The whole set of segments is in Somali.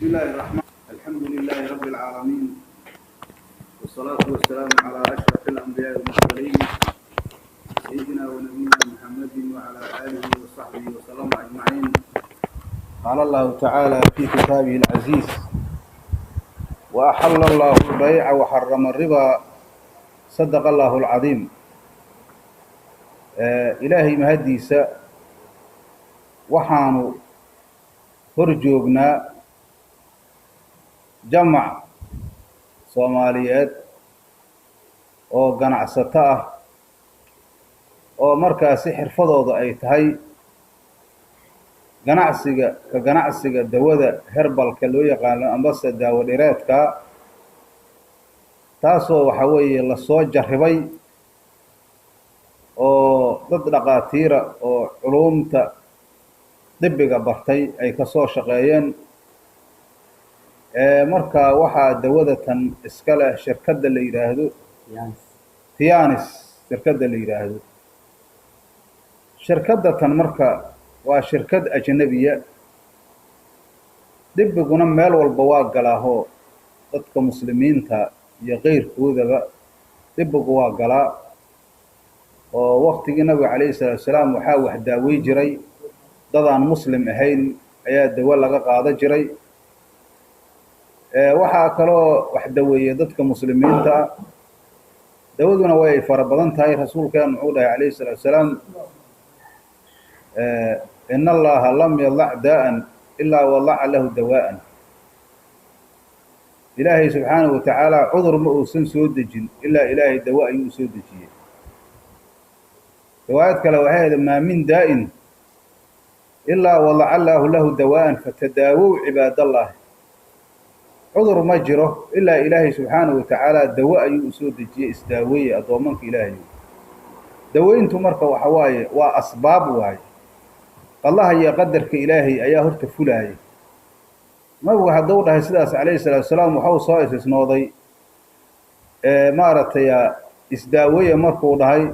بسم الله الرحمن الحمد لله رب العالمين والصلاة والسلام على أشرف الأنبياء والمرسلين سيدنا ونبينا محمد وعلى آله وصحبه وسلم أجمعين. قال الله تعالى في كتابه العزيز: وأحل الله البيع وحرم الربا صدق الله العظيم. إلهي مهديسة وحانو horjoognaa jamac Soomaaliyeed oo ganacsato ah oo markaasi xirfadooda ay tahay ganacsiga dawada herbalka loo yaqaan ambasa daawo dhireedka, taasoo waxa weeye la soo jarribay oo dad dhaqaatiira oo culumta dibbiga bartay ay ka soo shaqeeyeen. Marka waxaa dawada tan iska leh shirkadda la yiraahdo Tianis, shirkadda la yiraahdo. Shirkadda tan marka waa shirkad ajnabiya, dibbiguna meel walba waa galaaho dadka muslimiinta iyo qeyrkoodaba dibbigu waa galaa. oo waqtigii nabiga calayhi salaatu wasalaam waxaa wax daawey jiray dadaan muslim ahayn ayaa dawo laga qaada jiray. waxaa kaloo wax daweeya dadka muslimiinta ah. dawaduna way fara badan tahay. rasuulkeenu wuxuu dhahay calayhi salaatu wasalaam: in allaha lam yadac daa'an ilaa wadaca lahu dawaa'an. ilaahay subxaanahu watacaala cudur ma uusan soo dejin ilaa ilaahay dawo ayuu u soo dejiyey. riwaayad kale waxay ahayd: maa min daa'in ilaa wadaca allaahu lahu dawaa'an fatadaawow cibaadallahi. cudur ma jiro ilaa ilaahay subxaanahu watacaala dawo ayuu u soo dejiyey. isdaaweeye addoomanka ilaahay. daweyntu marka waxa waaye waa asbaab waaye. qallaha iyo qadarka ilaahay ayaa horta fulaaya. nabigu hadduu dhahay sidaas calayhi salaatu wasalaam waxau soo istisnooday maaragtay isdaaweeye markuu dhahay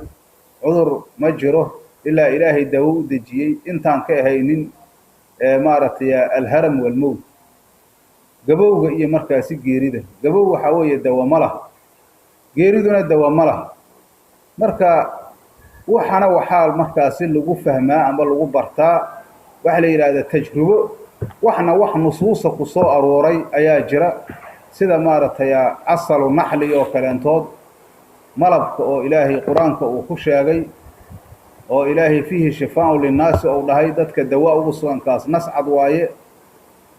cudur ma jiro ilaa ilaahay dawo u dejiyey intaan ka ahaynin maaragtay alharam walmowt, gabowga iyo markaasi geerida. gabow waxaa weeye dawo ma laha, geeriduna dawo ma laha. marka waxana waxaa markaasi lagu fahmaa ama lagu bartaa waxa la yidhaahda tajrubo. waxna wax nusuusa ku soo arooray ayaa jira, sida maaragtay casalu naxli oo kaleentood, malabka oo ilaahay qur-aanka uu ku sheegay oo ilaahay fiihi shifaaun linnaasi ou dhahay dadka dawa ugu sugankaas nascad waaye,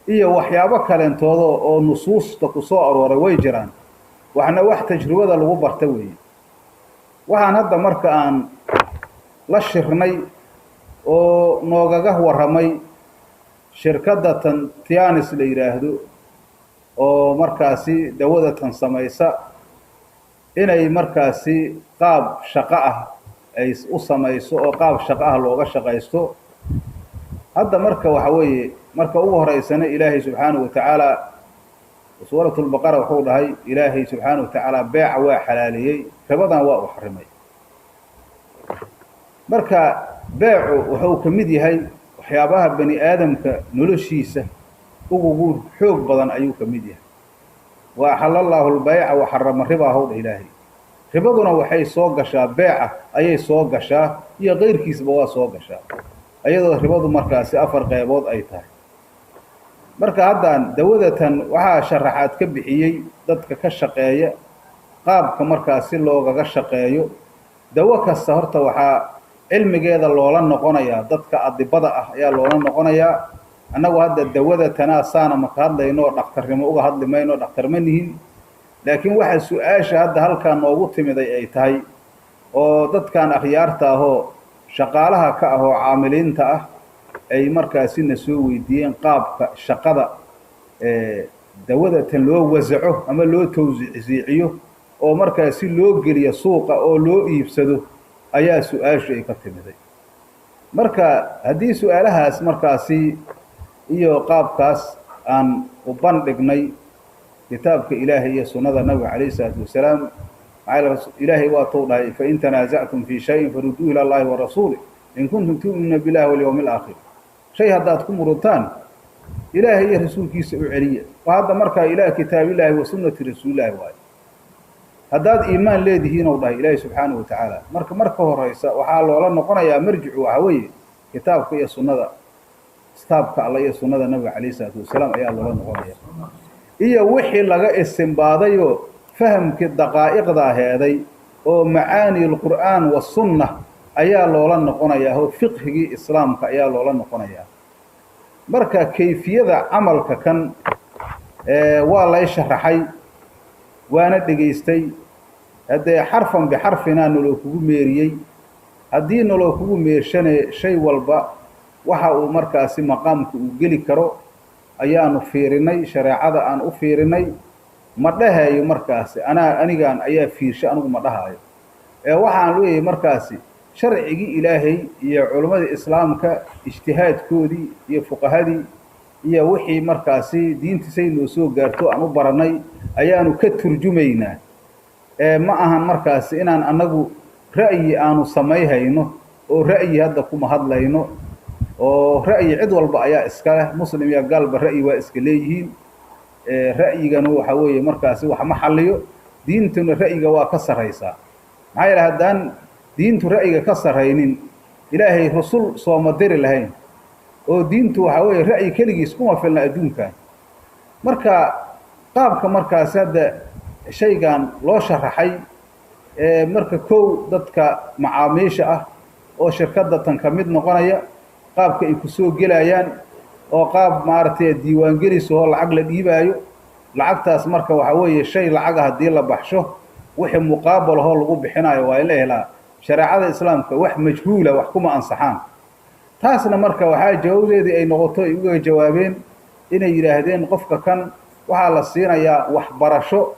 iyo waxyaabo kaleentood oo nusuusta ku soo arooray way jiraan. waxna wax tajrubada lagu barta weeye. waxaan hadda marka aan la shirnay oo noogaga warramay shirkadda tan Tianis la yiraahdo oo markaasi dawada tan samaysa inay markaasi qaab shaqo ah ay u samayso oo qaab shaqo ah looga shaqaysto. hadda marka waxa weeye marka ugu horeysana ilaahay subxaanahu watacaala suuratu lbaqara wuxuu dhahay ilaahay subxaanahu watacaala beeca waa xalaaliyey, ribadan waa u xarimay. marka beecu wuxuu ka mid yahay waxyaabaha bani aadamka noloshiisa ugu xoog badan ayuu ka mid yahay. wa axalla allaahu albayca wa xarama ribaa howdha ilaahay. ribaduna waxay soo gashaa beeca ayay soo gashaa iyo qeyrkiisba waa soo gashaa, iyadoo ribadu markaasi 4 qaybood ay tahay. marka haddaan dawadatan waxaa sharaxaad ka bixiyey dadka ka shaqeeya qaabka markaasi loogaga shaqeeyo. dawo kasta horta waxaa cilmigeeda loola noqonayaa dadka adibada ah ayaa loola noqonayaa. annagu hadda dawada tanaa saana maka hadlayno dhakhtarnimo uga hadli mayno, dhakhtar ma nihin. laakiin waxa su-aasha hadda halkaa noogu timiday ay tahay oo dadkan akhyaarta ahoo shaqaalaha ka ah oo caamiliinta ah ay markaasina soo weydiiyeen qaabka shaqada dawada tan loo wasaco ama loo tawsiiciyo oo markaasi loo geliyo suuqa oo loo iibsado ayaa su-aashu ay ka timiday. marka haddii su-aalahaas markaasi iyo qaabkaas aan u bandhignay kitaabka ilaahay iyo sunnada nabiga calayhi salaatu wasalaam, ilaahay waa tuu dhahay: fain tanaasactum fii shayin faruduuhu ila allahi wa rasuulih in kuntum tu'minuuna billahi walyawmi alaakhir. shay haddaad ku murutaan إلهي رسول كيس عليا وهذا مركا إله كتاب الله وسنة رسول الله واي هذا إيمان ليه هنا والله إلهي سبحانه وتعالى مركا هو الرئيس وحال ولا نقنا يا مرجع وعوي كتابك يا سنة كتابك الله يا سنة النبي عليه الصلاة والسلام يا الله نقنا إيه وحي لقى استنباضي فهم كالدقائق ذا هذي ومعاني القرآن والسنة أيا الله نقنا يا هو فقه إسلام كأيا الله نقنا يا مركا كيفية عملك كان والله يشرحي وانا دغيستي هدا حرفا بحرفنا نلو كوغو ميريي hadii nolo kugu meeshane shay walba waxa uu markaasi maqaamku u gali karo ayaanu fiirinay shariicada aan u fiirinay ma dhahayo markaasi anigaan ayaa fiirshay anigu ma dhahayo waxaan leeyahay markaasi sharciigi ilaahay iyo culimada islaamka ijtihaadkoodii iyo fuqahadii iyo wixii markaasi diintiisay noo soo gaarto aan u baranay ayaanu ka turjumaynaa ma ahan markaasi inaan anagu ra'yi aanu sameeyayno oo ra'yi hadda kuma hadlayno oo ra'yi cid walba ayaa iska leh muslim iyo galba ra'yi waa iska leeyihiin ra'yigana waxa weeye markaasi wax ma xalliyo diintuna ra'yiga waa ka sareysaa maxay yiraahdaan diintu ra'yiga ka sareynin ilaahay rasuul soo madiri lahayn oo diintu waxa weeye ra'yi kaligiis kuma filna adduunka marka qaabka markaas hadda shaygan loo sharaxay marka koow dadka macaamiisha ah oo shirkadda tan ka mid noqonaya qaabka ay ku soo gelayaan oo qaab maartay diiwaan gelis oo lacag la dhiibayo lacagtaas marka waxa weeye shay lacag hadii la baxsho wixii muqaabal oo lagu bixinayo waa in la helaa shariicada islaamka wax majhuula wax kuma ansaxaan taasna marka waxa jawaabteedii ay noqoto ay uga jawaabeen inay yiraahdeen qofka kan waxa la siinayaa wax barasho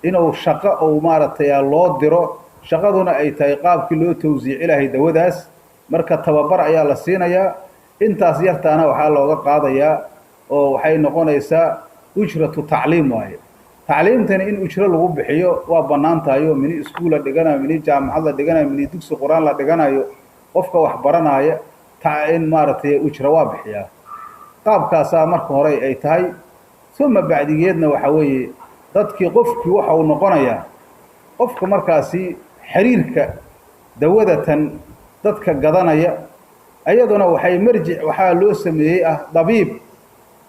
inuu shaqo oo maartay loo diro shaqaduna ay tahay qaabkii loo tawsiic ilaahay dawadaas marka tababar ayaa la siinayaa intaas yartaana waxa looga qaadayaa oo waxay noqonaysaa ujratu tacliim waaye tacliimtana in ujro lagu bixiyo waa banaan tahay mini iskuula dhiganayo mini jaamacada dhiganayo mini dugsi quraan la dhiganayo qofka wax baranaya in maartay ujro waa bixiyaa qaabkaas marka hore ay tahay suma bacdigeedna waxa weeye dadkii qofkii waxa uu noqonayaa qofka markaasi xiriirka dawadatan dadka gadanaya ayaduna waxay marjic waxa loo sameeyay dabiib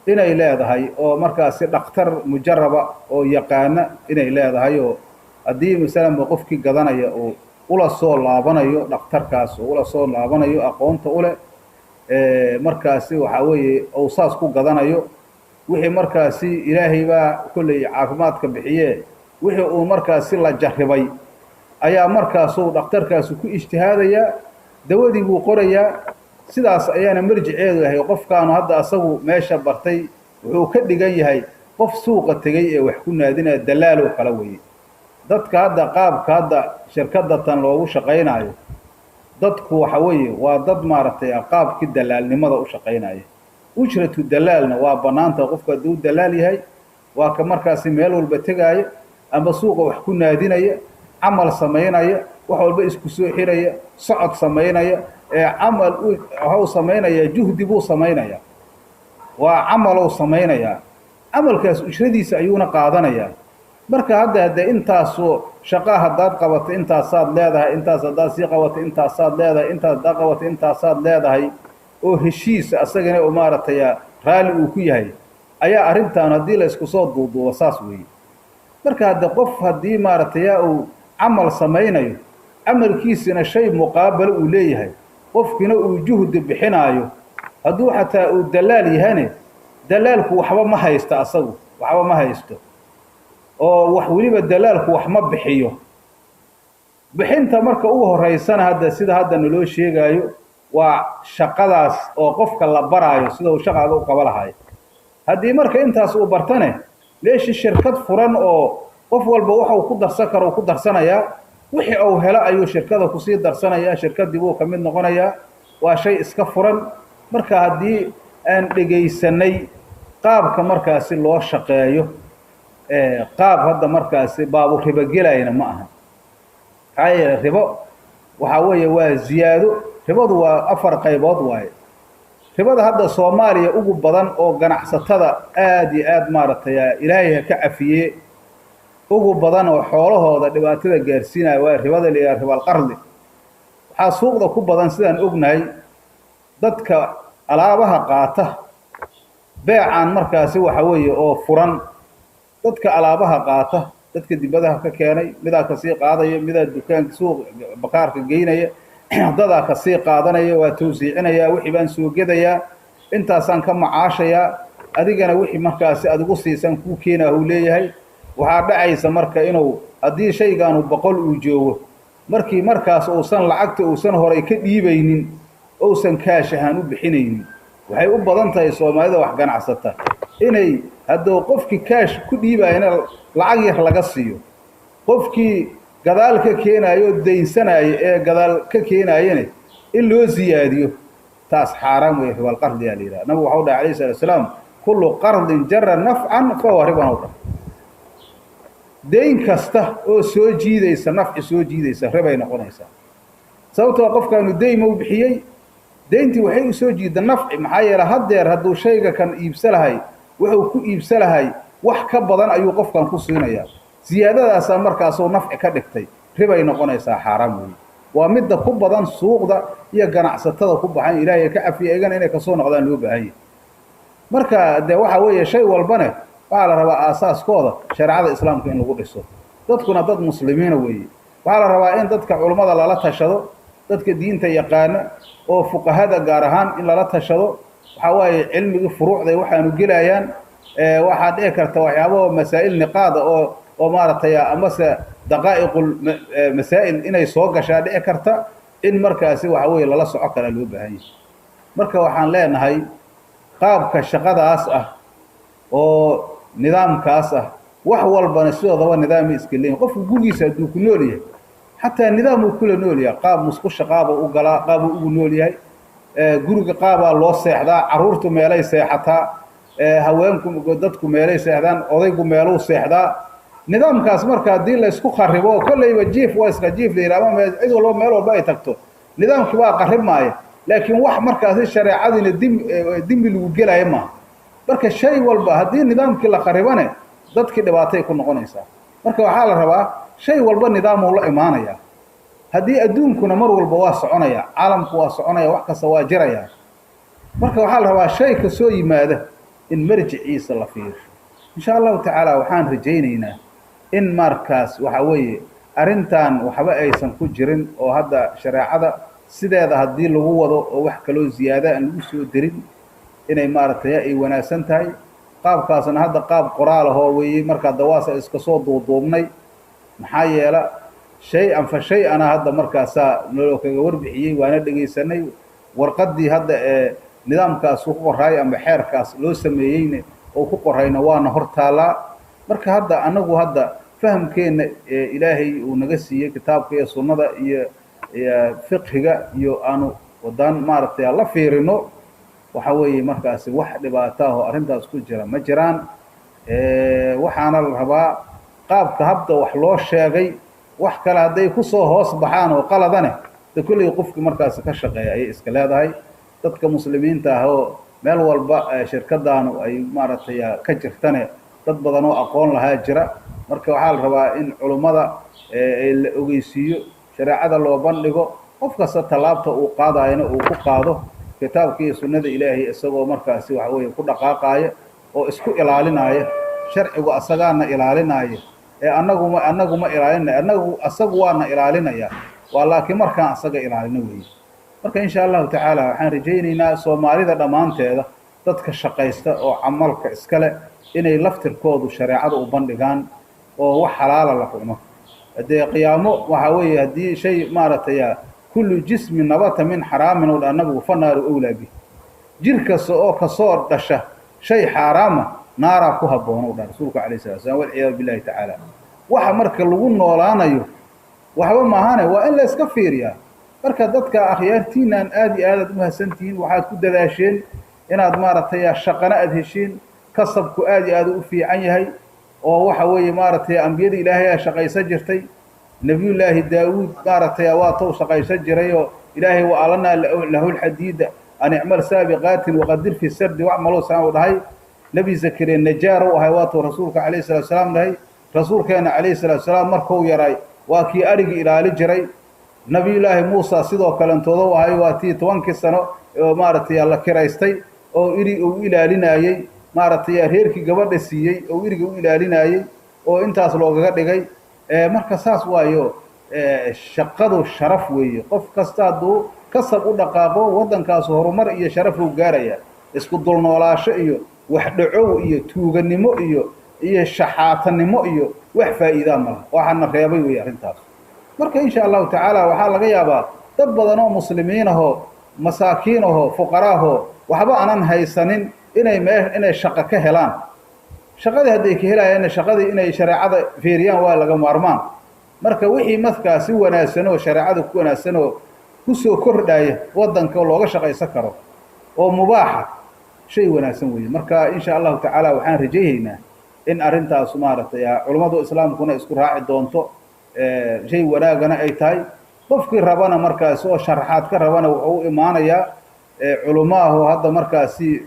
inay leedahay oo markaasi dhakhtar mujarraba oo yaqaana inay leedahay oo hadii misalan qofkii gadanaya oo ula soo laabanayo dhakhtarkaas oo ula soo laabanayo aqoonta u leh markaasi waxa weeye oo saas ku gadanayo wixii markaasi ilaahay baa kulay caafimaadka bixiye wixii uu markaasi la jarribay ayaa markaas uu dhakhtarkaas ku ijtihaadaya dawadii buu qorayaa sidaas ayaana marjiceedu yahay qofkaan hadda asagu meesha bartay wuxuu ka dhigan yahay qof suuqa tagay ee wax ku naadinaya dalaal oo kala weeye dadka hadda qaabka hadda shirkadda tan loogu shaqeynayo dadku waxa weeye waa dad maartay qaabkii dalaalnimada u shaqeynaya ujratu dalaalna waa banaanta qofka duu dalaal yahay waa ka markaasi meel walba tagaaya ama suuqa wax ku naadinaya amal sameynaya wax walba isku soo xiraya socod sameynaya amal oo sameynaya juhdi buu sameynaya waa amal oo sameynaya amalkaas ujradiisa ayuuna qaadanaya marka hadda intaas oo shaqo hadaad qabato intaas aad leedahay intaas hadaad si qabato intaas aad leedahay intaas hadaad qabato intaas aad leedahay oo heshiis asagana oo maartay raali uu ku yahay ayaa arintan hadii la isku soo duuduubo saas weey marka hadda qof hadii maartay uu amal sameynayo amalkiisina shay muqaabal uu leeyahay qofkina uu juhdi bixinayo haduu xataa uu dalaal yahane dalaalku waxba ma haysto asagu waxba ma haysto oo wax waliba dalaalku wax ma bixiyo bixinta marka uu horeysana hadda sida hadda naloo sheegayo waa shaqadaas oo qofka la baraayo sida uu shaqada u qabalahay hadii marka intaas uu bartane leeshi shirkad furan oo qof walba waxa uu ku darsan karo ku darsanaya wixii uu helo ayuu shirkada ku sii darsanaya shirkadii uu kamid noqonaya waa shay iska furan marka hadii aan dhageysanay qaabka markaasi loo shaqeeyo qaab hadda markaasi baabu riba gelayna ma aha ay ribo waxa weeye waa ziyaado ribadu waa afar qaybood waaye ribada hadda Soomaaliya ugu badan oo ganacsatada aad iyo aad maaragtay Ilaahay ka cafiye ugu badan oo xoolahooda dhibaatada gaarsiinaya waa ribada la yiraahdo ribal qardi waxa suuqda ku badan sidaan ognahay dadka alaabaha qaata beecan markaasi waxa weeye oo furan dadka alaabaha qaata dadka dibadaha ka keenay midaa ka sii qaadaya midaa dukaanka suuq bakaarka geynaya dadaa ka sii qaadanaya waa tawsiicinaya wixii baan soo gedaya intaasaan ka macaashaya adigana wixii markaasi adigu siisan ku keenaa uu leeyahay waxa dhacaysa marka inuu hadii shaygaanu 100 uu joogo markii markaas uusan lacagta uusan horay ka dhiibaynin uusan kaash ahaan u bixinaynin waxay u badan tahay Soomaalida wax ganacsata inay hadoo qofkii kaash ku dhiibayna lacag yar laga siiyo qofkii gadaal ka keenayo deynsanaayo ee gadaal ka keenayeen in loo ziyaadiyo taas xaraam way ribal qardi yaa leeyahay nabi wuxuu dhahay alayhi salaam kullu qardin jarra naf'an fa huwa riban deyn kasta oo soo jiidaysa nafci soo jiidaysa ribay noqonaysaa sababtoo qofkaanu deyn uu bixiyay deyntii waxay u soo jiidaa nafci maxaa yeelay hadeer haduu shayga kan iibsalahay wuxuu ku iibsalahay wax ka badan ayuu qofkan ku siinayaa ziyaadadaas markaas oo nafci ka dhigtay ribay noqonaysaa xaraam weey waa mid ku badan suuqda iyo ganacsatada ku baxan Ilaahay ka cafiyeegan inay ka soo noqdaan loo baahan marka de waxa weeye shay walbana waxa la rabaa aasaaskooda shariicada islaamka in lagu dhiso dadkuna dad muslimiina weeye waxa la rabaa in dadka culimada lala tashado dadka diinta yaqaana oo fuqahada gaar ahaan in lala tashado waxa waaye cilmiga furuucda waxaanu gelayaan waxa dhici karta waxyaabo masaa'il niqaada oo maartay ama daqaa'iqul masaa'il inay soo gashaa dhici karta in markaasi waxa weeye lala soco kala loo baahan yahay marka waxaan leenahay qaabka shaqadaas ah oo nidaamkaas ah wax walbana sidoo nidaam iska leeyahay qofku gurigiisa haduu ku nool yahay حتى النظام كله نوليا قاب مسقش قاب وقلا قاب ونوليا جروج قاب الله سيحدا عرورته مالي سيحتها هوانكم جدتكم مالي سيحدان أضيقكم مالو سيحدا نظام كاسمر كدين لسكو خربوه كله يوجيف ويسكجيف لي رامم عيد والله مالو باي تكتو نظام كبار قرب معي لكن واحد مركز الشريعة دين الدم بالوجلا يما برك الشيء والبا هدين نظام كله خربانه ضد كده بعطيه كنا قنيسا برك وحال الربا شيء والبا نظام والله إيمانيا هدي أدونكنا مر والبوا سعنيا عالمك واسعنيا وحكا سواجريا مركا وحال ربا شيء كسوي ماذا إن مرجع عيسى الله فيه إن شاء الله تعالى وحان رجينينا إن مركز وحوي أرنتان وحبا أيسان كجرين وهذا شريعة سيدا هدي لغوضو وحكا له زيادة أن لسو درين إن إمارتها إي وناسنتهاي قاب كاسنا هذا قاب قراله هو مركا دواسة إسكسود وضوبني محايا شيئا فشيئا هذا مركز نلوك وربحيي وانا دغيسنay warqadii hadda nidaamkaas uu qoray ama xeerkaas loo sameeyay oo ku qorayna waana hortaala marka hadda anagu hadda fahamkeena Ilaahay uu naga siiyay kitaabka iyo sunnada iyo fiqhiga iyo aanu wadan maartay la fiirino waxa weeye markaas wax dhibaato ah arintaas ku jira ma jiraan waxaana la rabaa qaabka habda wax loo sheegay wax kala haday ku soo hoos baxaan oo qaladane kulli qofkii markaas ka shaqeeyay ay iska leedahay dadka muslimiinta ah oo meel walba shirkadaanu ay maartay ka jirtane dad badan oo aqoon lahaa jira marka waxa la rabaa in culimada ay la ogeysiyo shariicada loo bandhigo qof kasta talaabta uu qaadayna uu ku qaado kitaabka iyo sunnada Ilaahay isagoo markaas waxa weeye ku dhaqaaqaya oo isku ilaalinaya sharcigu asagaana ilaalinaya annagu ma ilaalinay annagu asagu waana ilaalinaya والله markaan asaga ilaalino weey marka insha Allah ta'ala waxaan rajaynaynaa Soomaalida dhamaanteeda dadka shaqaysta oo amalka iskale inay laftirkoodu shariicada u bandhigaan oo wax xalaal la xukumo hadii qiyaamo waxa weey hadii shay maarataya kullu jismi nabata min haraamin oo anagu fanaaru awlaabi jirka oo ka soo dhasha shay xaraama naara ku haboon oo rasuulka kaleey sallallahu alayhi billahi ta'ala waxa marka lagu noolaanayo waxba ma ahane waa in la iska fiiriyaa marka dadka akhyaartiinaan aad iyo aad u hasantiin waxaad ku dadaasheen inaad maartay shaqana aad heshiin kasabku aad iyo aad u fiican yahay oo waxa weeye maartay ambiyada Ilaahay shaqaysan jirtay nabiyullaahi daawud maartay waa too shaqaysan jiray oo Ilaahay waa alana lahu alhadiida أن اعمل سابقات وقدر في السرد واعملوا سنة ودهي نبي زكريا النجار وهيوات رسولك عليه الصلاة والسلام دهي رسول كان عليه الصلاة والسلام مركو يراي وكي أرق إلى لجري نبي الله موسى سيدو كلانتودا وهيواتي 20 سنة مارتي الله كرايستي oo iri uu ilaalinayay maartay reerkii gabadha siiyay oo iriga uu ilaalinayay oo intaas loogaga dhigay marka saas waayo shaqadu sharaf weeye qof kasta haduu kasab u dhaqaaqo wadankaas horumar iyo sharaf uu gaaraya isku dulnoolaasho iyo wax dhacow iyo tuuganimo iyo shaxaatanimo iyo wax faa'iido ma waxana reebay weeye arintaas marka insha Allah ta'ala waxa laga yaabaa dad badan oo muslimiin ah masaakiin ah fuqara ah waxba aanan haysanin inay shaqo ka helaan shaqada haday ka helayaan shaqada inay shariicada fiiriyaan waa laga maarmaan marka wixii markaasi wanaagsan oo shariicada ku wanaagsan oo ku soo kordhaya wadanka looga shaqaysan karo oo mubaaxa shay wanaagsan weeye marka insha Allah ta'ala waxaan rajaynaynaa in arintaas maartay culimada islaamkuna isku raaci doonto shay wanaagana ay tahay qofkii rabana markaas oo sharaxaad ka rabana wuxuu imaanayaa culumaahu hadda markaasi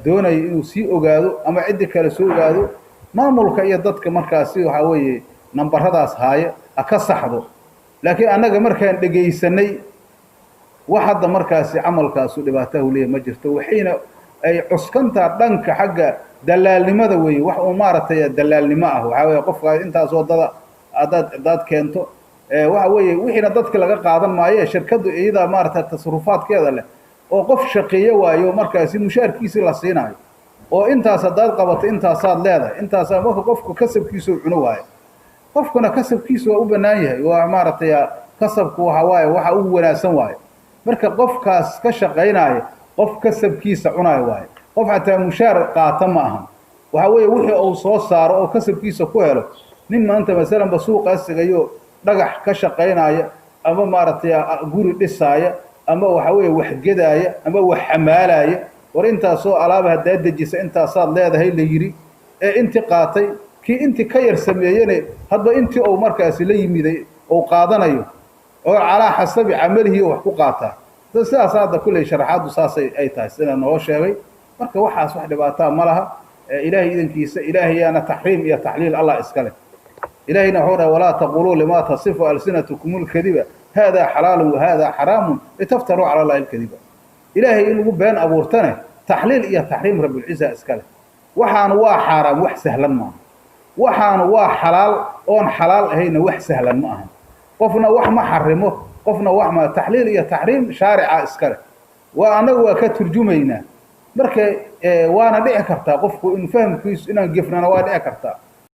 doonay inuu si ogaado ama cid kale soo ogaado maamulka iyo dadka markaasi waxa weeye nambaradaas haaya ka saxdo laakiin anaga markaan dhageysanay wax hadda markaasi amalkaas u dhibaato u leeyahay ma jirto waxayna ay cuskanta dhanka xagga dalaalnimada weeye wax uu maartay dalaalnimo ah waxa weeye qofka intaas wadada dad keento waxa weeye wixina dadka laga qaadan maayo shirkadu iyada maartay tasarrufaadkeeda leh oo qof shaqeeyo waayo markaasi mushaarkiisa la siinayo oo intaas hadaad qabato intaas aad leedahay intaas marka qofku kasabkiisa uu cuno waayo qofkuna kasabkiisa waa u banaan yahay waa maartay kasabku waxa waaye waxa uu wanaagsan waayo marka qofkaas ka shaqeynaayo qof kasabkiisa cunayo waayo qof xataa mushaar qaata ma aha waxa weeye wixii uu soo saaro oo kasabkiisa ku helo nin maanta mesela suuqa asigayo dhagax ka shaqeynaayo ama maartay guri dhisaaya ama waxa weeye wax gadaaya ama wax xamaalaya war intaas oo alaaba hada dajisa intaas aad leedahay la yiri intii qaatay ki intii ka yar sameeyeen hadba intii oo markaas la yimiday oo qaadanayo oo ala xasabi amalihi wax ku qaata sidaas aad kulay sharaxaadu saasay ay tahay sida noo sheegay marka waxaas wax dhibaato ma laha ilaahi idankiisa ilaahi ana tahriim iyo tahliil Allah iskale ilaahina hore wala taqulu lima tasifu alsinatukum alkadiba هذا حلال وهذا حرام لتفتروا على الله الكذب إلهي إنه بين أبورتنا تحليل إيا تحريم رب العزة إسكاله وحان وا حرام وح سهلا معه وحان وا حلال أون حلال هينا وح سهلا معه قفنا وح ما حرمه قفنا وح ما تحليل إيا تحريم شارع إسكاله وأنا وكترجمينا مركا وانا دعي كرتا قفكو إن فهم كويس إنا قفنا وادعي كرتا